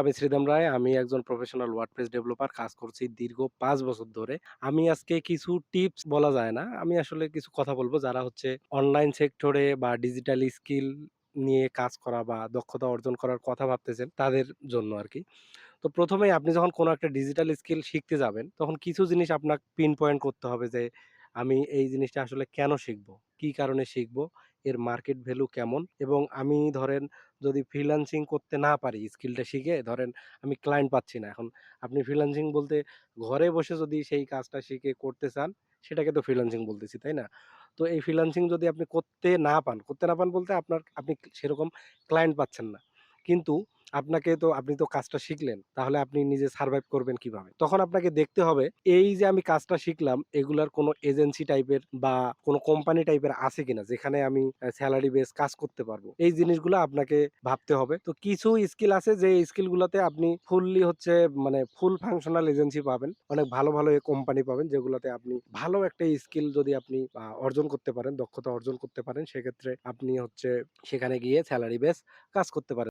আমি শ্রীদাম রায়। আমি একজন প্রফেশনাল ওয়ার্ডপ্রেস ডেভেলপার। কাজ করছি দীর্ঘ ৫ বছর ধরে। আমি আজকে কিছু টিপস বলা যায় না। আমি আসলে কিছু কথা বলব যারা হচ্ছে অনলাইন সেক্টরে বা ডিজিটাল স্কিল নিয়ে কাজ করা বা দক্ষতা অর্জন করার কথা ভাবতেছেন তাদের জন্য আরকি। তো ১ম এই আপনি যখন কোন একটা ডিজিটাল স্কিল শিখতে যাবেন, তখন কিছু জিনিস আপনার পিন পয়েন্ট করতে হবে যে, আমি এই জিনিসটা আসলে কেন শিখবো? কি কারণে শিখবো? এর মার্কেট ভ্যালু কেমন? এবং আমি ধরেন যদি ফ্রিল্যান্সিং করতে না পারি স্কিলটা শিখে, ধরেন আমি ক্লায়েন্ট পাচ্ছি না। এখন আপনি ফ্রিল্যান্সিং বলতে ঘরে বসে যদি সেই কাজটা শিখে করতে চান, সেটাকে তো ফ্রিল্যান্সিং বলতেছি, তাই না? তো এই ফ্রিল্যান্সিং যদি আপনি করতে না পান বলতে আপনি সেরকম ক্লায়েন্ট পাচ্ছেন না। কিন্তু আপনি তো কাজটা শিখলেন। তাহলে আপনি নিজে সারভাইভ করবেন কিভাবে? তখন আপনাকে দেখতে হবে এই যে আমি কাজটা শিখলাম এগুলার কোনো এজেন্সি টাইপের বা কোনো কোম্পানি টাইপের আছে কিনা যেখানে আমি সেলারি বেস কাজ করতে পারবো। এই জিনিসগুলা আপনাকে ভাবতে হবে। তো কিছু স্কিল আছে যে স্কিল গুলাতে আপনি ফুললি হচ্ছে মানে ফুল ফাংশনাল এজেন্সি পাবেন। অনেক ভালো, ভালো কোম্পানি পাবেন যেগুলাতে আপনি ভালো একটা স্কিল যদি আপনি অর্জন করতে পারেন, দক্ষতা অর্জন করতে পারেন সেক্ষেত্রে আপনি হচ্ছে সেখানে গিয়ে সেলারি বেস কাজ করতে পারেন।